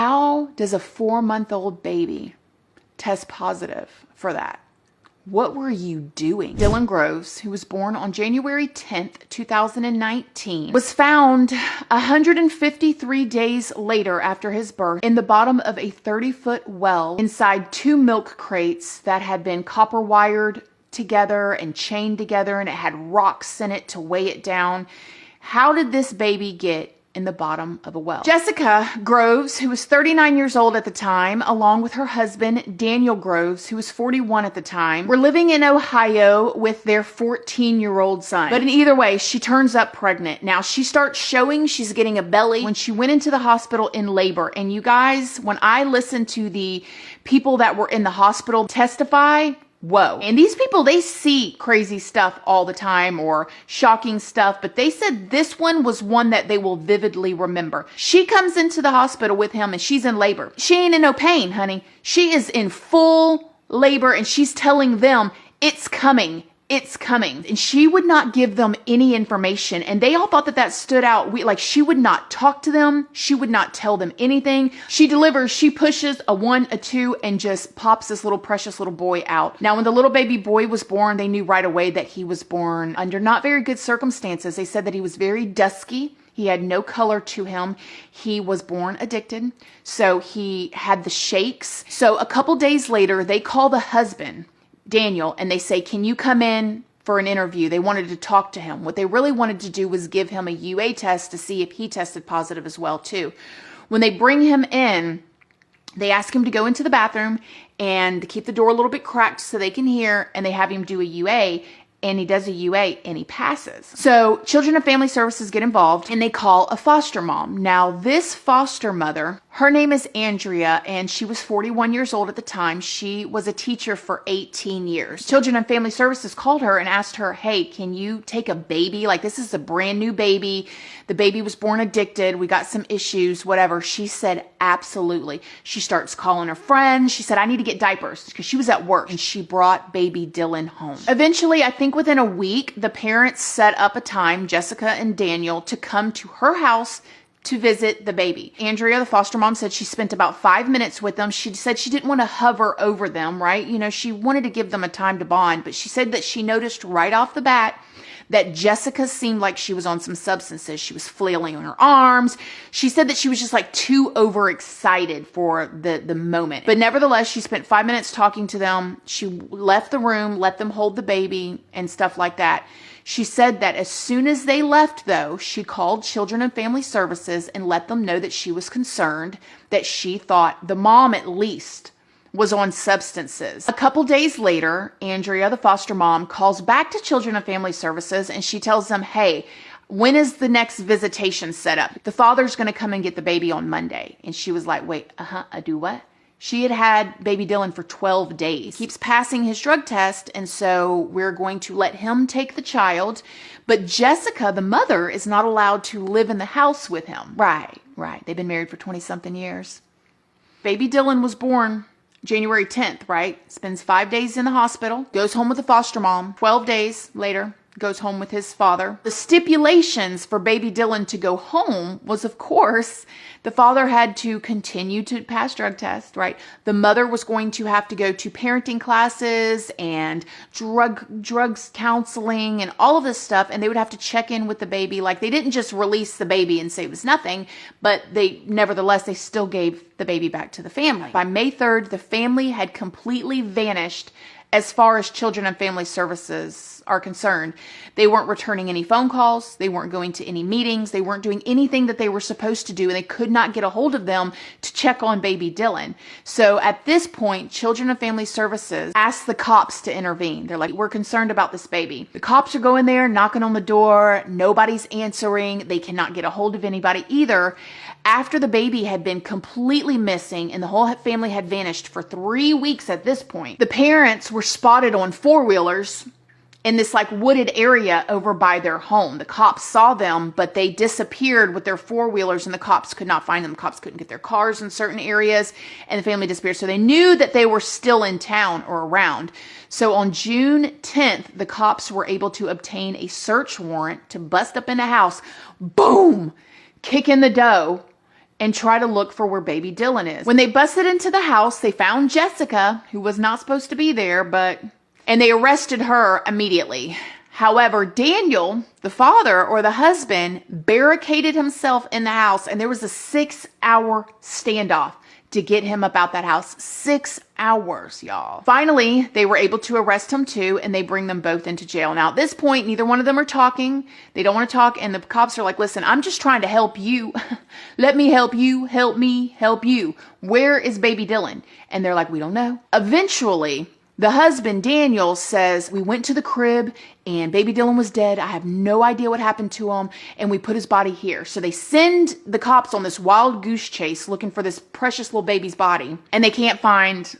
How does a 4-month-old baby test positive for that? What were you doing? Dylan Groves, who was born on January 10th, 2019, was found 153 days later after his birth in the bottom of a 30-foot well inside 2 milk crates that had been copper wired together and chained together, and it had rocks in it to weigh it down. How did this baby get in the bottom of a well? Jessica Groves, who was 39 years old at the time, along with her husband, Daniel Groves, who was 41 at the time, were living in Ohio with their 14-year-old son. But in either way, she turns up pregnant. Now, she starts showing she's getting a belly when she went into the hospital in labor. And you guys, when I listened to the people that were in the hospital testify, whoa. And these people, they see crazy stuff all the time or shocking stuff, but they said this one was one that they will vividly remember. She comes into the hospital with him and she's in labor. She ain't in no pain, honey. She is in full labor and she's telling them, it's coming. It's coming. And she would not give them any information. And they all thought that that stood out. Like, she would not talk to them. She would not tell them anything. She delivers, she pushes a 1, a 2, and just pops this little precious little boy out. Now, when the little baby boy was born, they knew right away that he was born under not very good circumstances. They said that he was very dusky. He had no color to him. He was born addicted. So he had the shakes. So a couple days later, they call the husband, Daniel, and they say, can you come in for an interview? They wanted to talk to him. What they really wanted to do was give him a UA test to see if he tested positive as well too. When they bring him in, they ask him to go into the bathroom and keep the door a little bit cracked so they can hear, and they have him do a UA, and he does a UA and he passes. So Children and Family Services get involved and they call a foster mom. Now, this foster mother, her name is Andrea, and she was 41 years old at the time. She was a teacher for 18 years. Children and Family Services called her and asked her, hey, can you take a baby? Like, this is a brand new baby. The baby was born addicted. We got some issues, whatever. She said, absolutely. She starts calling her friends. She said, I need to get diapers, because she was at work, and she brought baby Dylan home. Eventually, I think within a week, the parents set up a time, Jessica and Daniel, to come to her house to visit the baby. Andrea, the foster mom, said she spent about 5 minutes with them. She said she didn't want to hover over them, right? You know, she wanted to give them a time to bond, but she said that she noticed right off the bat that Jessica seemed like she was on some substances. She was flailing on her arms. She said that she was just like too overexcited for the moment. But nevertheless, she spent 5 minutes talking to them. She left the room, let them hold the baby and stuff like that. She said that as soon as they left, though, she called Children and Family Services and let them know that she was concerned, that she thought the mom at least was on substances. A couple days later, Andrea, the foster mom, calls back to Children and Family Services and she tells them, hey, when is the next visitation set up? The father's going to come and get the baby on Monday. And she was like, wait, I do what? She had had baby Dylan for 12 days. Keeps passing his drug test, and so we're going to let him take the child. But Jessica, the mother, is not allowed to live in the house with him. Right. They've been married for 20-something years. Baby Dylan was born January 10th, right? Spends 5 days in the hospital, goes home with the foster mom. 12 days later, goes home with his father. The stipulations for baby Dylan to go home was, of course, the father had to continue to pass drug tests, right? The mother was going to have to go to parenting classes and drugs counseling and all of this stuff. And they would have to check in with the baby. Like, they didn't just release the baby and say it was nothing, but nevertheless, they still gave the baby back to the family. By May 3rd, the family had completely vanished as far as Children and Family Services are concerned. They weren't returning any phone calls. They weren't going to any meetings. They weren't doing anything that they were supposed to do, and they could not get a hold of them to check on baby Dylan. So at this point, Children and Family Services asked the cops to intervene. They're like, we're concerned about this baby. The cops are going there, knocking on the door. Nobody's answering. They cannot get a hold of anybody either. After the baby had been completely missing and the whole family had vanished for 3 weeks at this point, the parents were spotted on 4-wheelers in this like wooded area over by their home. The cops saw them, but they disappeared with their 4-wheelers and the cops could not find them. The cops couldn't get their cars in certain areas and the family disappeared. So they knew that they were still in town or around. So on June 10th, the cops were able to obtain a search warrant to bust up in a house. Boom! Kick in the dough. and try to look for where baby Dylan is. When they busted into the house, they found Jessica, who was not supposed to be there, and they arrested her immediately. However, Daniel, the father or the husband, barricaded himself in the house, and there was a 6-hour standoff to get him up out that house. 6 hours, y'all. Finally, they were able to arrest him too, and they bring them both into jail. Now, at this point, neither one of them are talking. They don't want to talk, and the cops are like, listen, I'm just trying to help you. Let me help you. Help me help you. Where is baby Dylan? And they're like, we don't know. Eventually, the husband, Daniel, says, we went to the crib and baby Dylan was dead. I have no idea what happened to him. And we put his body here. So they send the cops on this wild goose chase looking for this precious little baby's body. And they can't find him.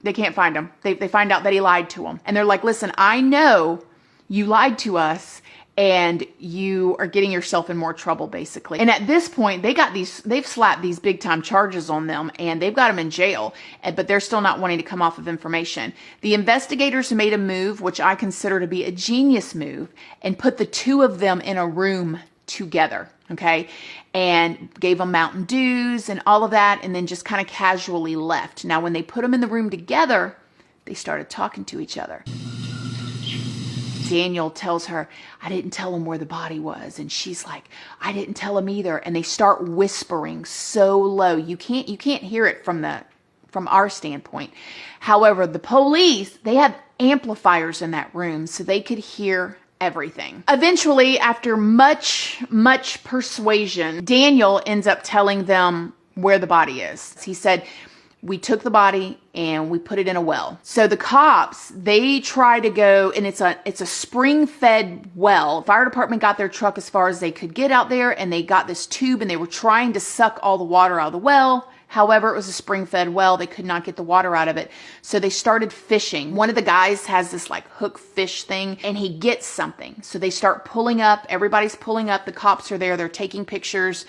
They find out that he lied to them. And they're like, listen, I know you lied to us and you are getting yourself in more trouble, basically. And at this point, they've slapped these big time charges on them and they've got them in jail, but they're still not wanting to come off of information. The investigators made a move, which I consider to be a genius move, and put the two of them in a room together, okay? And gave them Mountain Dews and all of that, and then just kind of casually left. Now, when they put them in the room together, they started talking to each other. Daniel tells her, I didn't tell him where the body was. And she's like, I didn't tell him either. And they start whispering so low. You can't hear it from our standpoint. However, the police, they had amplifiers in that room so they could hear everything. Eventually, after much persuasion, Daniel ends up telling them where the body is. He said, we took the body and we put it in a well. So the cops, they try to go, and it's a spring-fed well. Fire department got their truck as far as they could get out there, and they got this tube, and they were trying to suck all the water out of the well. However, it was a spring-fed well. They could not get the water out of it. So they started fishing. One of the guys has this like hook fish thing, and he gets something. So they start pulling up. Everybody's pulling up. The cops are there. They're taking pictures.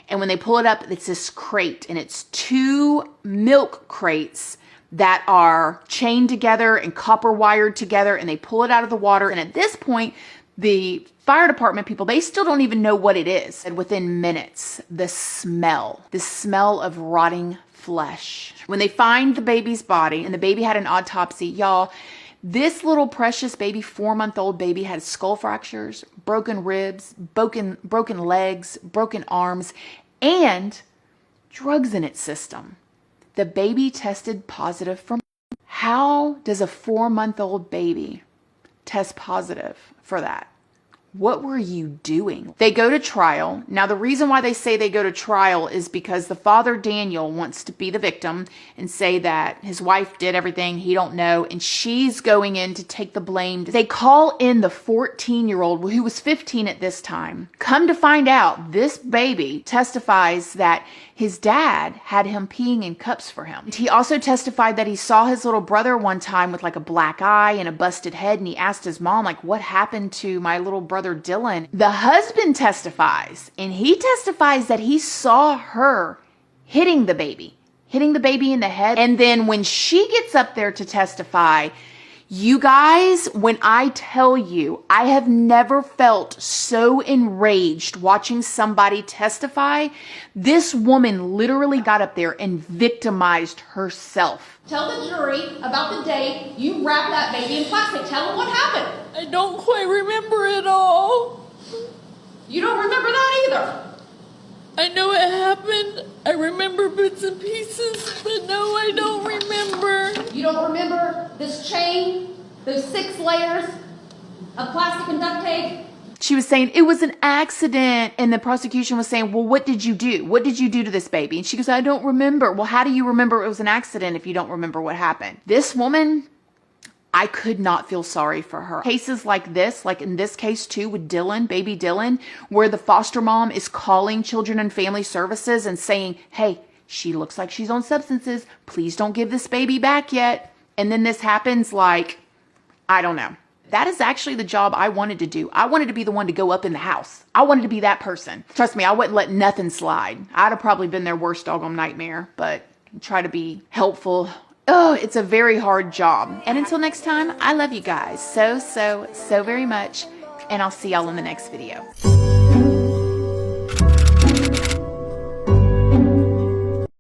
And when they pull it up, it's this crate, and it's 2 milk crates that are chained together and copper wired together, and they pull it out of the water. And at this point, the fire department people, they still don't even know what it is. And within minutes, the smell of rotting flesh. When they find the baby's body, and the baby had an autopsy, y'all, this little precious baby, 4-month-old baby, had skull fractures, broken ribs, broken legs, broken arms, and drugs in its system. The baby tested positive for. How does a 4-month-old baby test positive for that? What were you doing? They go to trial. Now, the reason why they say they go to trial is because the father, Daniel, wants to be the victim and say that his wife did everything, he don't know, and she's going in to take the blame. They call in the 14-year-old, who was 15 at this time. Come to find out, this baby testifies that his dad had him peeing in cups for him. He also testified that he saw his little brother one time with like a black eye and a busted head, and he asked his mom, like, what happened to my little brother Dylan? The husband testifies, and he testifies that he saw her hitting the baby in the head. And then when she gets up there to testify, you guys, when I tell you, I have never felt so enraged watching somebody testify. This woman literally got up there and victimized herself. Tell the jury about the day you wrapped that baby in plastic. Tell them what happened. I don't quite remember it all. You don't remember that either. I know it happened. I remember bits and pieces, but no, I don't remember. You don't remember this chain, those 6 layers of plastic and duct tape? She was saying it was an accident, and the prosecution was saying, well, what did you do? What did you do to this baby? And she goes, I don't remember. Well, how do you remember it was an accident if you don't remember what happened? This woman, I could not feel sorry for her. Cases like this, like in this case too with Dylan, baby Dylan, where the foster mom is calling Children and Family Services and saying, hey, she looks like she's on substances. Please don't give this baby back yet. And then this happens, like, I don't know. That is actually the job I wanted to do. I wanted to be the one to go up in the house. I wanted to be that person. Trust me, I wouldn't let nothing slide. I'd have probably been their worst doggone nightmare, but try to be helpful. Oh, it's a very hard job. And until next time, I love you guys so very much. And I'll see y'all in the next video.